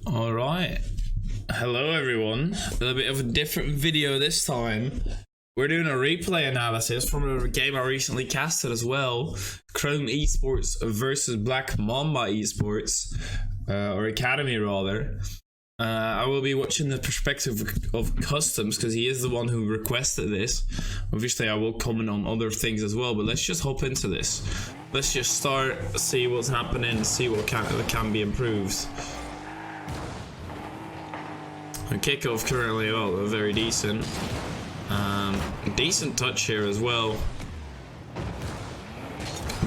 All right. Hello, everyone. A little bit of a different video this time. We're doing a replay analysis from a game I recently casted as well. Chrome Esports versus Black Mamba Esports, or Academy rather. I will be watching the perspective of Kustomz because he is the one who requested this. Obviously, I will comment on other things as well, but let's just hop into this. Let's just start, see what's happening, see what can be improved. The kickoff currently, well, very decent. Decent touch here as well.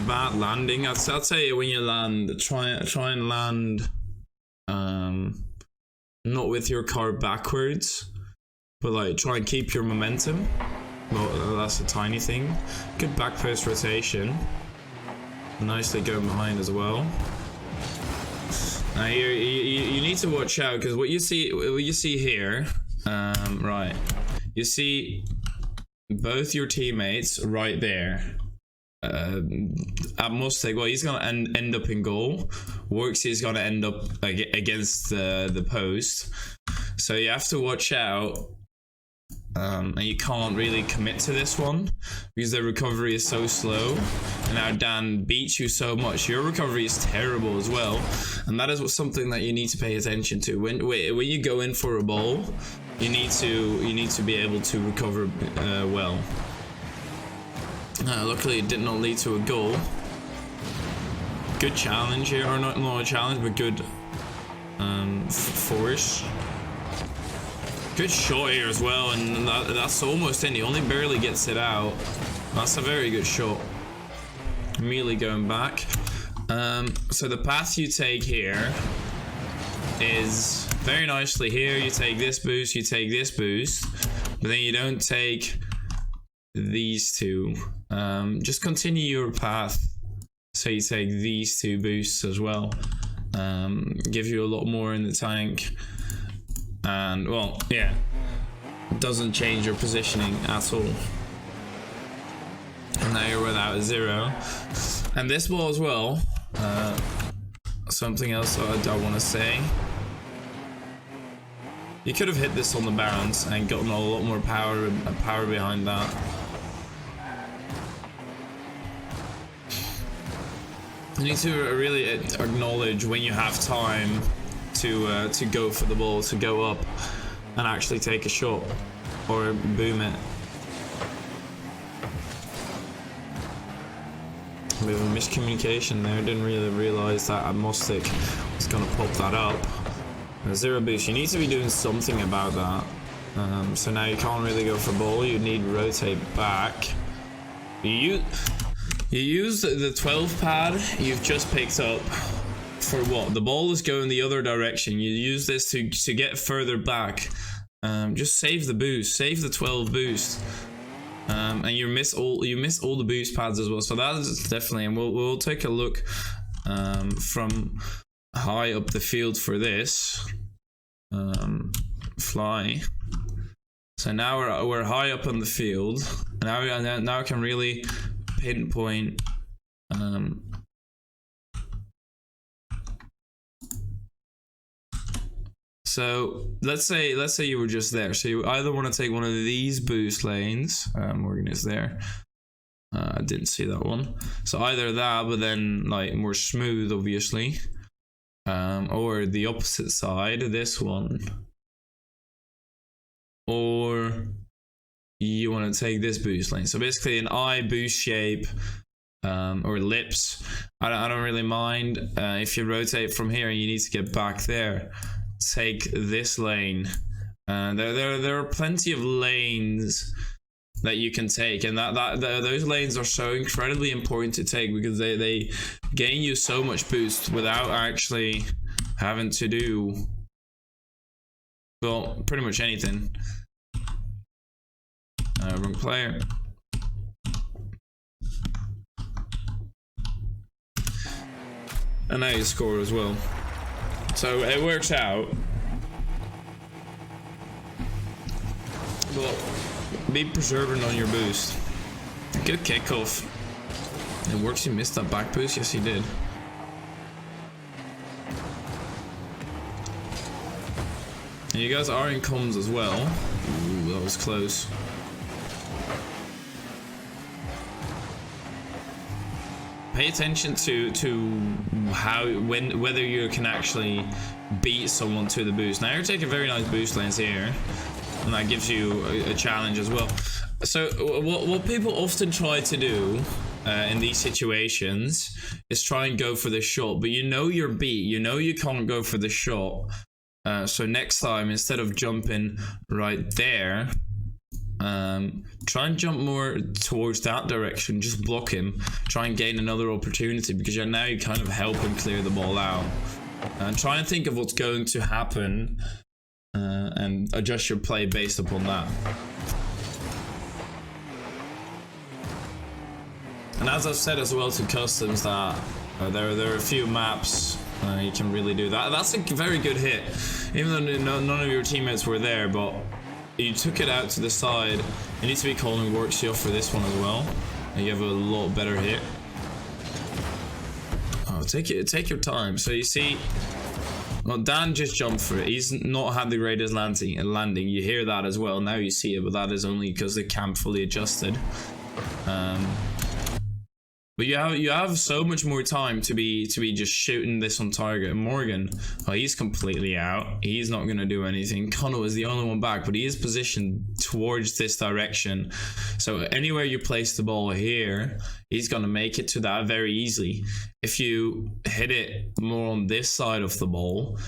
Bad landing. I'd say when you land, try and land not with your car backwards, but like try and keep your momentum. Well, that's a tiny thing. Good back post rotation. Nicely going behind as well. Now you need to watch out because what you see here, right? You see both your teammates right there. At Mustang, well, he's gonna end up in goal. Worksy is gonna end up against the post. So you have to watch out, and you can't really commit to this one because the recovery is so slow. And now Dan beats you so much. Your recovery is terrible as well, and that is something that you need to pay attention to. When you go in for a ball, you need to be able to recover well. Luckily, it did not lead to a goal. Good challenge here, or not a challenge, but good force. Good shot here as well, and that's almost in. He only barely gets it out. That's a very good shot. Immediately going back. So the path you take here is very nicely here. You take this boost, you take this boost, but then you don't take these two. Just continue your path. So you take these two boosts as well. Give you a lot more in the tank. And well, yeah, it doesn't change your positioning at all. And now you're without a zero. And this ball as well, something else I want to say. You could have hit this on the bounce and gotten a lot more power behind that. You need to really acknowledge when you have time to go for the ball, to go up and actually take a shot or boom it. A bit of a miscommunication there. Didn't really realize that Agnostic was gonna pop that up. A zero boost. You need to be doing something about that. So now you can't really go for ball. You need to rotate back. You use the 12 pad you've just picked up. For what? The ball is going the other direction. You use this to get further back. Just save the boost, save the 12 boost, and you miss all the boost pads as well. So that is definitely, and we'll take a look from high up the field for this fly. So now we're high up on the field. Now I can really pinpoint. So let's say you were just there. So you either want to take one of these boost lanes. Morgan is there. I didn't see that one. So either that, but then like more smooth, obviously, or the opposite side, this one, or you want to take this boost lane. So basically an eye boost shape, or lips. I don't really mind if you rotate from here and you need to get back there. Take this lane. There are plenty of lanes that you can take, and those lanes are so incredibly important to take because they gain you so much boost without actually having to do, well, pretty much anything. Wrong player. And now you score as well. So it works out. Well, be preserving on your boost. Good kickoff. It works. He missed that back boost. Yes, he did. And you guys are in comms as well. Ooh, that was close. Pay attention to whether you can actually beat someone to the boost. Now you're taking very nice boost lanes here, and that gives you a challenge as well. So what people often try to do in these situations is try and go for the shot, but you know you're beat. You know you can't go for the shot. So next time, instead of jumping right there, try and jump more towards that direction. Just block him. Try and gain another opportunity, because now you kind of help him clear the ball out. And try and think of what's going to happen, and adjust your play based upon that. And as I've said as well to Kustomz, that there are a few maps you can really do that. That's a very good hit, even though none of your teammates were there, but you took it out to the side. You need to be calling Worksy off for this one as well. And you have a lot better hit. Oh, take your time. So you see, well, Dan just jumped for it. He's not had the greatest landing. You hear that as well. Now you see it, but that is only because the cam fully adjusted. But you have so much more time to be just shooting this on target. Morgan, oh, he's completely out. He's not gonna do anything. Connell is the only one back, but he is positioned towards this direction. So anywhere you place the ball here, he's gonna make it to that very easily. If you hit it more on this side of the ball,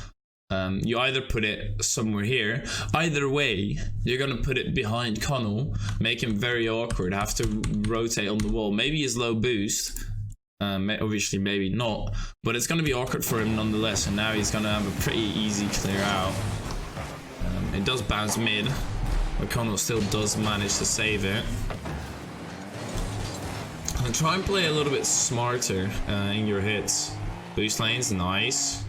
you either put it somewhere here. Either way, you're gonna put it behind Connell, make him very awkward, have to rotate on the wall. Maybe he's low boost, obviously maybe not, but it's gonna be awkward for him nonetheless. And now he's gonna have a pretty easy clear out. It does bounce mid, but Connell still does manage to save it. And try and play a little bit smarter in your hits. Boost lanes, nice.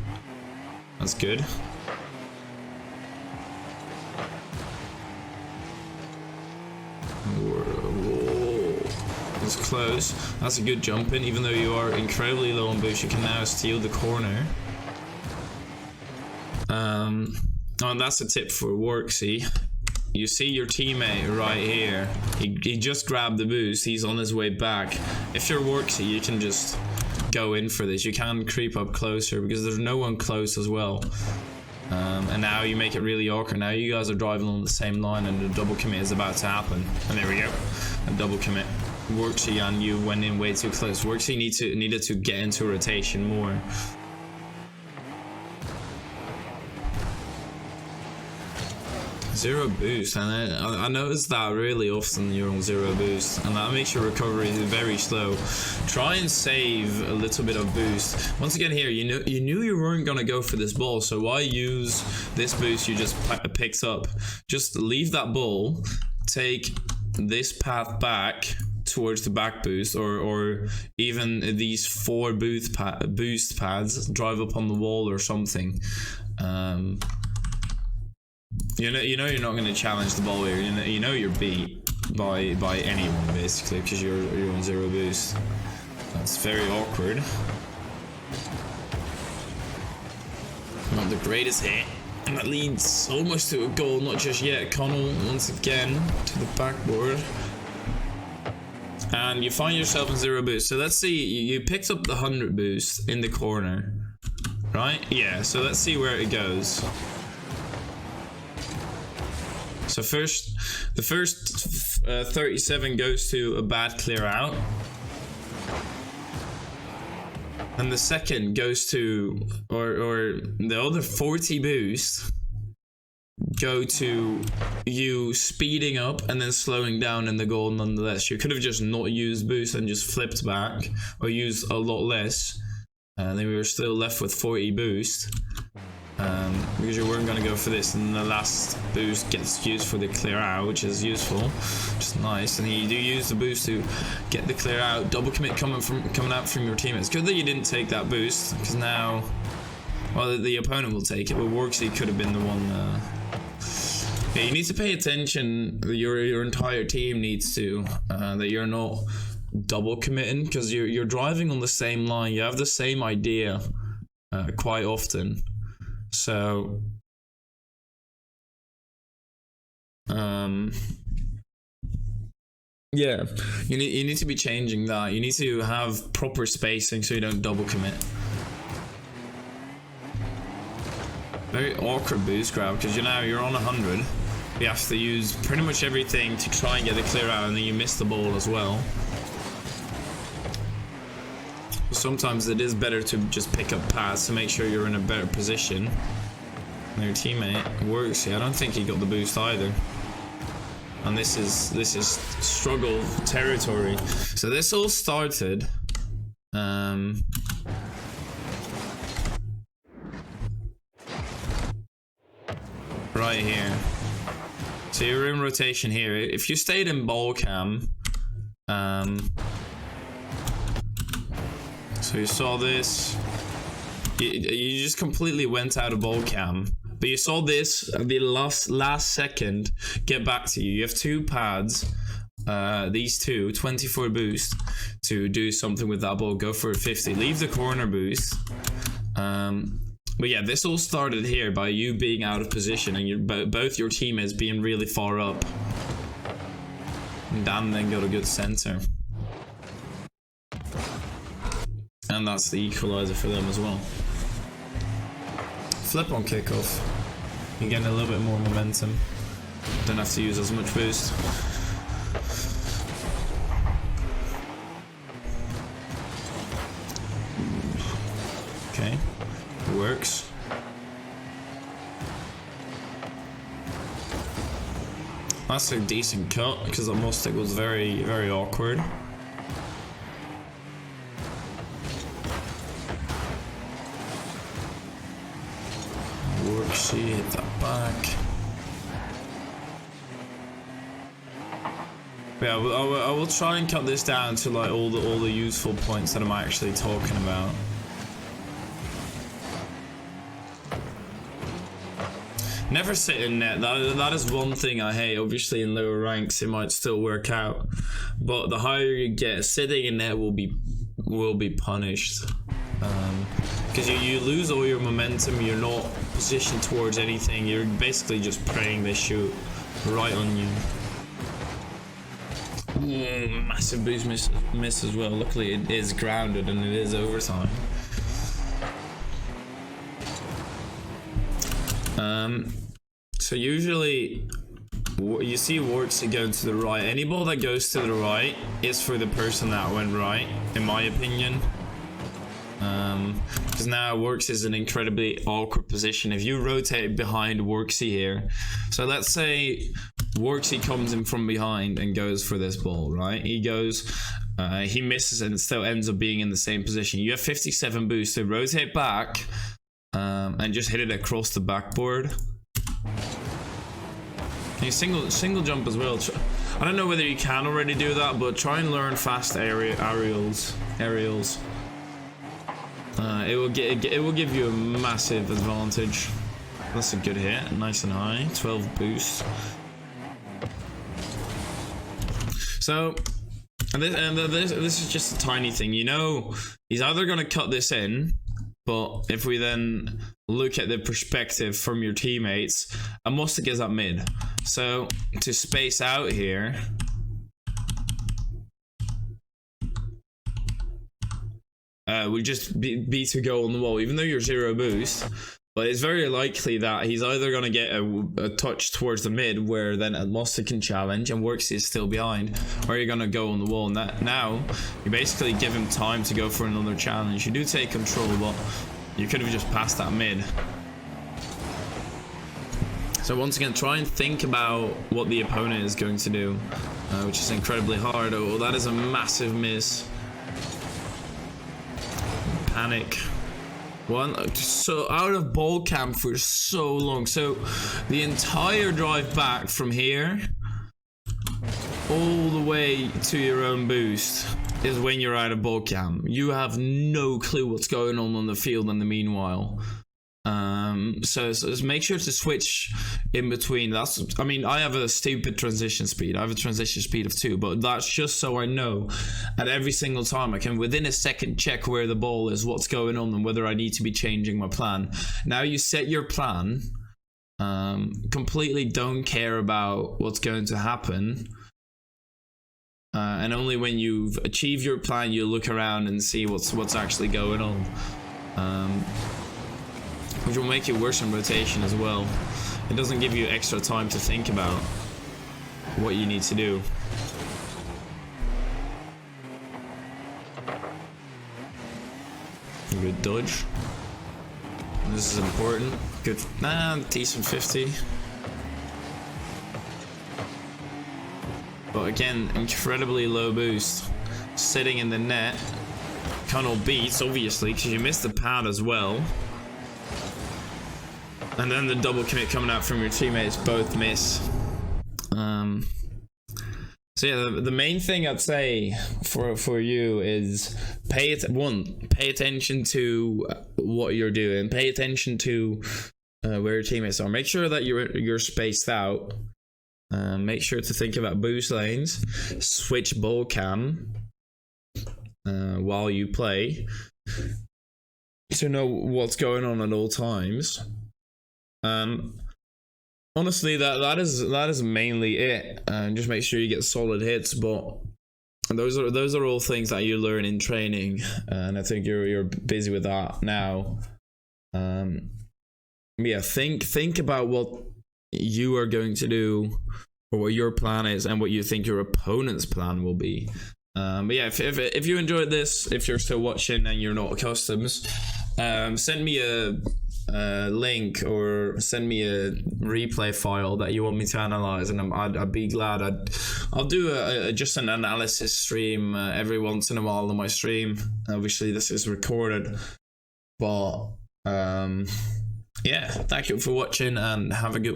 That's good. Whoa. That's close. That's a good jump in. Even though you are incredibly low on boost, you can now steal the corner. Oh, and that's a tip for Worksy. You see your teammate right here. He just grabbed the boost. He's on his way back. If you're Worksy, you can just go in for this. You can creep up closer because there's no one close as well. And now you make it really awkward. Now you guys are driving on the same line, and the double commit is about to happen. And there we go, a double commit. Worksy and you went in way too close. Worksy needed to get into rotation more. Zero boost, and I noticed that really often you're on zero boost, and that makes your recovery very slow. Try and save a little bit of boost. Once again here, you knew you weren't gonna go for this ball, so why use this boost you just picked up? Just leave that ball, take this path back towards the back boost, or even these 4 boost pads, drive up on the wall or something. You know you're not going to challenge the ball here. You know you're beat by anyone basically, because you're on zero boost. That's very awkward. Not the greatest hit, and that leads almost to a goal. Not just yet. Connell once again to the backboard, and you find yourself in zero boost. So let's see. You picked up the 100 boost in the corner, right? Yeah. So let's see where it goes. So the first 37 goes to a bad clear out, and the second goes to, or the other 40 boosts go to you speeding up and then slowing down in the goal nonetheless. You could have just not used boost and just flipped back, or used a lot less, and then we were still left with 40 boost. Because you weren't going to go for this, and the last boost gets used for the clear out, which is useful, which is nice. And you do use the boost to get the clear out. Double commit coming out from your teammates. Good that you didn't take that boost, because now, well, the opponent will take it, but Worksy could have been the one. Yeah, you need to pay attention. Your entire team needs to, that you're not double committing, because you're driving on the same line. You have the same idea quite often. So Yeah, you need to be changing that. You need to have proper spacing so you don't double commit. Very awkward boost grab because you're on 100. You have to use pretty much everything to try and get the clear out, and then you miss the ball as well. Sometimes it is better to just pick up pads to make sure you're in a better position. And your teammate works. Yeah, I don't think he got the boost either. And this is struggle territory. So this all started right here. So you're in rotation here. If you stayed in ball cam, so you saw this, you just completely went out of ball cam. But you saw this at the last second get back to you. You have two pads, these two, 24 boost to do something with that ball. Go for a 50. Leave the corner boost. But yeah, this all started here by you being out of position and both your teammates being really far up. And Dan then got a good center. And that's the equalizer for them as well. Flip on kickoff. You're getting a little bit more momentum. Don't have to use as much boost. Okay, it works. That's a decent cut because the Mustic was very, very awkward. Worksy, hit that back. Yeah, I will try and cut this down to like all the useful points that I'm actually talking about. Never sit in net. That is one thing I hate. Obviously, in lower ranks, it might still work out, but the higher you get, sitting in net will be punished. Because you lose all your momentum. You're not positioned towards anything. You're basically just praying they shoot right on you. Massive boost miss as well. Luckily, it is grounded and it is overtime. So usually you see Worksy going to the right. Any ball that goes to the right is for the person that went right, in my opinion. Because now Worksy is an incredibly awkward position. If you rotate behind Worksy here, so let's say Worksy comes in from behind and goes for this ball, right? He goes, he misses and it still ends up being in the same position. You have 57 boost, so rotate back and just hit it across the backboard. You single jump as well. I don't know whether you can already do that, but try and learn fast aerials. It will give you a massive advantage. That's a good hit, nice and high. 12 boost. So, this is just a tiny thing. You know, he's either going to cut this in, but if we then look at the perspective from your teammates, a Mustic is at mid. So to space out here, would just be to go on the wall, even though you're 0 boost. But it's very likely that he's either going to get a touch towards the mid, where then a Mustic can challenge and Worksy is still behind, or you're going to go on the wall. And that now you basically give him time to go for another challenge. You do take control, but you could have just passed that mid. So once again, try and think about what the opponent is going to do, which is incredibly hard. Oh, that is a massive miss. Panic. So out of ball cam for so long. So the entire drive back from here all the way to your own boost is when you're out of ball cam. You have no clue what's going on the field in the meanwhile. So make sure to switch in between. I mean, I have a stupid transition speed. I have a transition speed of 2, but that's just so I know at every single time I can within a second check where the ball is, what's going on, and whether I need to be changing my plan. Now you set your plan Completely don't care about what's going to happen. And only when you've achieved your plan, you look around and see what's actually going on. Which will make it worse in rotation as well. It doesn't give you extra time to think about what you need to do. Good dodge. This is important. Good, decent 50. But again, incredibly low boost. Sitting in the net. Cannot beat, obviously, because you missed the pad as well. And then the double commit coming out from your teammates, both miss. So yeah, the main thing I'd say for you is pay attention to what you're doing. Pay attention to where your teammates are. Make sure that you're spaced out. Make sure to think about boost lanes. Switch ball cam while you play to know what's going on at all times. Honestly, that is mainly it. Just make sure you get solid hits, but those are all things that you learn in training, and I think you're busy with that now. Yeah, think about what you are going to do, or what your plan is, and what you think your opponent's plan will be. But yeah, if you enjoyed this, if you're still watching and you're not Kustomz, send me a link or send me a replay file that you want me to analyze, and I'd be glad. I'll do just an analysis stream every once in a while on my stream. Obviously this is recorded, but yeah, thank you for watching and have a good one.